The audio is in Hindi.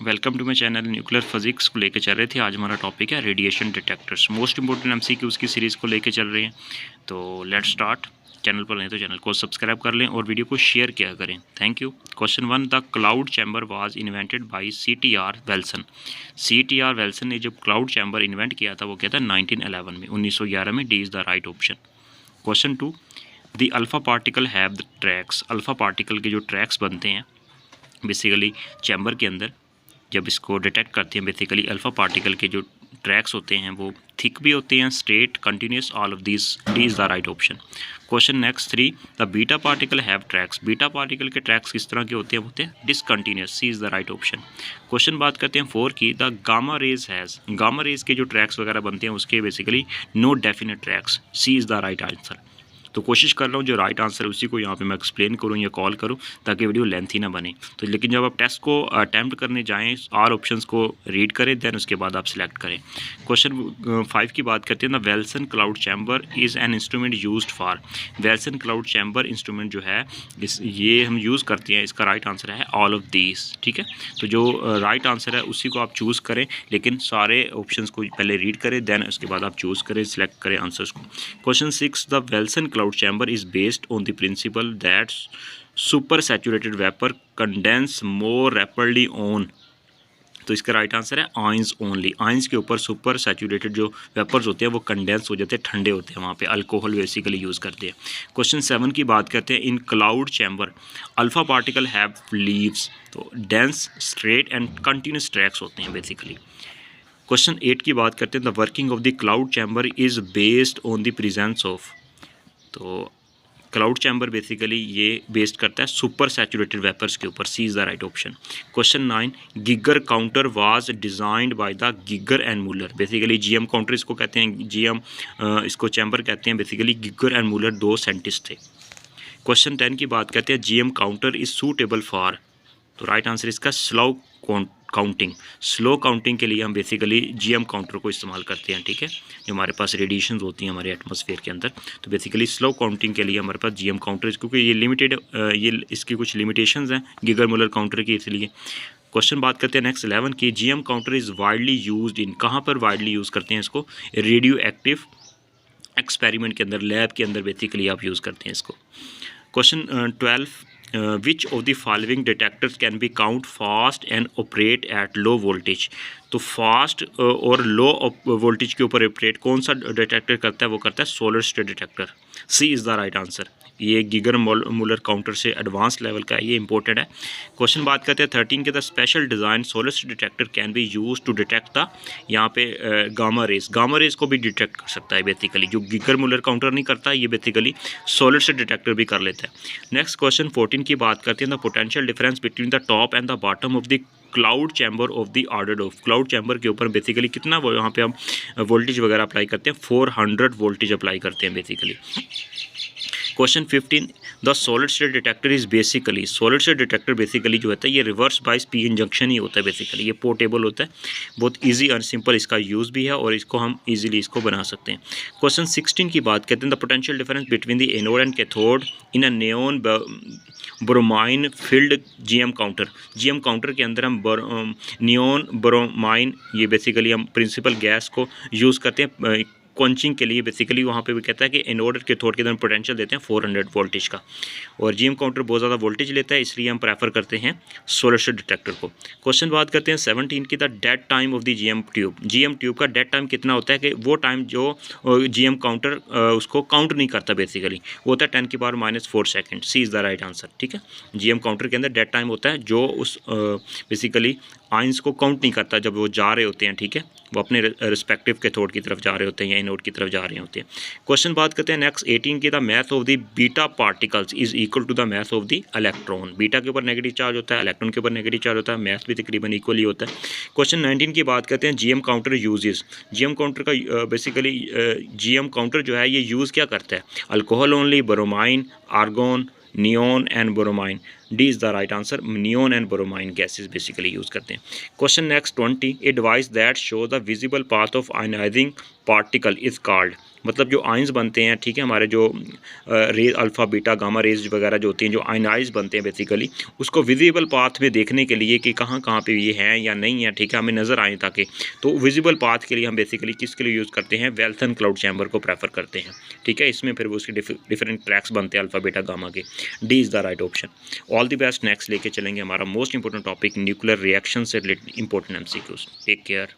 Welcome to my channel. Nuclear physics को लेकर चल रहे थे। आज हमारा टॉपिक है radiation detectors. Most important MCQs की सीरीज़ को लेकर चल रहे हैं। तो लेट्स स्टार्ट। चैनल पर नहीं तो चैनल को सब्सक्राइब कर लें और वीडियो को शेयर किया करें। Thank you. Question 1, the cloud chamber was invented by CTR वेल्सन। CTR वेल्सन ने जब क्लाउड चैम्बर इन्वेंट किया था वो क्या था 1911 में, 1911 में। D is the right option. Question 2, the alpha particle have the tracks. Alpha particle के जो ट्रैक्स बनते हैं बेसिकली चैम्बर के अंदर, जब इसको डिटेक्ट करते हैं, बेसिकली अल्फ़ा पार्टिकल के जो ट्रैक्स होते हैं वो थिक भी होते हैं, straight, continuous, all of this. D is the right option. Question next 3, the beta particle have tracks. Beta particle के ट्रैक्स किस तरह के होते हैं? होते हैं discontinuous. C is the right option. Question बात करते हैं 4 की, the gamma rays has. Gamma rays के जो ट्रैक्स वगैरह बनते हैं उसके basically no definite tracks. C is the right answer. तो कोशिश कर रहा हूँ जो राइट आंसर है उसी को यहाँ पे मैं एक्सप्लेन करूँ या कॉल करूँ ताकि वीडियो लेंथी ना बने। तो लेकिन जब आप टेस्ट को अटैम्प्ट करने जाएँ, आर ऑप्शंस को रीड करें, देन उसके बाद आप सिलेक्ट करें। क्वेश्चन 5 की बात करते हैं, the वेल्सन cloud chamber is an instrument used for. वेल्सन cloud chamber instrument जो है ये हम यूज़ करते हैं। इसका राइट आंसर है ऑल ऑफ दीज। ठीक है, तो जो राइट आंसर है उसी को आप चूज़ करें, लेकिन सारे ऑप्शंस को पहले रीड करें, देन उसके बाद आप चूज़ करें, सिलेक्ट करें आंसर्स को। Question 6, the वेल्सन cloud chamber is based on the principle that supersaturated vapor condense more rapidly on। तो इसका राइट आंसर है आयंस ओनली। आयंस के ऊपर सुपर सैचुरेटेड जो वेपर्स होते हैं वो कंडेंस हो जाते हैं, ठंडे होते हैं, वहाँ पे अल्कोहल बेसिकली यूज़ करते हैं। क्वेश्चन 7 की बात करते हैं, in cloud chamber alpha particle have leaves. तो dense, straight and continuous tracks होते हैं बेसिकली। क्वेश्चन 8 की बात करते हैं, the working of the cloud chamber is based on the presence of. तो क्लाउड चैम्बर बेसिकली ये बेस्ड करता है सुपर सैचुरेटेड वेपर्स के ऊपर। C is the right option. Question 9, Geiger counter was designed by the Geiger and Muller. Basically GM counter इसको कहते हैं, GM इसको चैम्बर कहते हैं। बेसिकली गिगर एंड मूलर दो साइंटिस्ट थे। क्वेश्चन 10 की बात करते हैं, GM counter is suitable for. तो राइट आंसर इसका स्लो काउंटिंग। स्लो काउंटिंग के लिए हम बेसिकली GM काउंटर को इस्तेमाल करते हैं। ठीक है, जो हमारे पास रेडिएशन होती हैं हमारे एटमॉस्फेयर के अंदर, तो बेसिकली स्लो काउंटिंग के लिए हमारे पास GM काउंटर, क्योंकि ये लिमिटेड, ये इसकी कुछ लिमिटेशंस हैं गिगर मुलर काउंटर की, इसलिए। क्वेश्चन बात करते हैं नेक्स्ट 11 की, GM counter is widely used in. कहाँ पर वाइडली यूज़ करते हैं इसको? रेडियो एक्टिव एक्सपेरिमेंट के अंदर, लैब के अंदर बेसिकली आप यूज़ करते हैं इसको। Question 12, which of the following detectors can be count fast and operate at low voltage. तो फास्ट और लो वोल्टेज के ऊपर ऑपरेट कौन सा डिटेक्टर करता है? वो करता है solar state detector. C is the right answer. ये गिगर मुलर काउंटर से एडवांस लेवल का है, ये इंपॉर्टेंट है। क्वेश्चन बात करते हैं 13 के, the special design solar state detector can be use to detect the, यहाँ पे गामा रेज। गामा रेज को भी डिटेक्ट कर सकता है बेसिकली, जो गिगर मुलर काउंटर नहीं करता, ये बेसिकली सोलर स्टेट डिटेक्टर भी कर लेता है। नेक्स्ट क्वेश्चन 14 की बात करते हैं, the potential difference between the top and the bottom of the cloud chamber of the order of. Cloud chamber के ऊपर बेसिकली कितना वो यहाँ पे हम वोल्टेज वगैरह अप्लाई करते हैं? 400 वोल्टेज अप्लाई करते हैं basically. Question 15, the solid state detector is basically. Solid state detector basically जो होता है ये रिवर्स बाइस पी इंजंक्शन ही होता है बेसिकली। ये पोर्टेबल होता है, बहुत इजी और सिंपल इसका यूज़ भी है, और इसको हम इजीली इसको बना सकते हैं। क्वेश्चन 16 की बात करते हैं, the potential difference between the anode and cathode in a neon bromine field GM counter. GM counter के अंदर हम नियॉन ब्रोमाइन, ये बेसिकली हम प्रिंसिपल गैस को यूज़ करते हैं क्वंचिंग के लिए। बेसिकली वहाँ पे भी कहता है कि एनोड और कैथोड के अंदर पोटेंशियल देते हैं 400 वोल्टेज का, और GM काउंटर बहुत ज़्यादा वोल्टेज लेता है, इसलिए हम प्रेफर करते हैं सोलर स्टेट डिटेक्टर को। क्वेश्चन बात करते हैं 17 की, the dead time of the GM tube. GM tube का डेड टाइम कितना होता है? कि वो टाइम जो GM काउंटर उसको काउंट नहीं करता बेसिकली, वो होता है 10⁻⁴ सेकेंड। C is the right answer. ठीक है, GM काउंटर के अंदर डेड टाइम होता है जो उस बेसिकली आयंस को काउंट नहीं करता जब वो जा रहे होते हैं। ठीक है, वो अपने रिस्पेक्टिव कैथोड की तरफ जा रहे होते हैं या एनोड की तरफ जा रहे होते हैं। क्वेश्चन बात करते हैं नेक्स्ट 18 की, the math of the beta particles is equal to the math of the electron. Beta के ऊपर नेगेटिव चार्ज होता है, इलेक्ट्रॉन के ऊपर नेगेटिव चार्ज होता है, मैथ भी तकरीबन इक्वली होता है। क्वेश्चन 19 की बात करते हैं, GM counter uses. GM counter का बेसिकली GM काउंटर जो है ये यूज़ क्या करता है? Alcohol only, bromine, argon, neon and bromine. D is the right answer, neon and bromine gases basically use करते हैं। Question next 20, a device that show the visible path of ionising particle is called, मतलब जो आयंस बनते हैं, ठीक है, हमारे जो rays alpha beta gamma rays वगैरह जो होती हैं, जो आयनाइज बनते हैं बेसिकली, उसको विजिबल पाथ में देखने के लिए कि कहाँ कहाँ पे ये हैं या नहीं है, ठीक है, हमें नज़र आए ताकि, तो विजिबल पाथ के लिए हम बेसिकली किसके लिए यूज़ करते हैं, वेल्सन क्लाउड चैम्बर को प्रेफर करते हैं, ठीक है। इसमें फिर वो उसके डिफरेंट ट्रैक्स बनते हैं अल्फ़ा बीटा गामा के। D is the right option. All the best. Next लेके चलेंगे हमारा most important topic nuclear reaction से related important MCQs। Take care.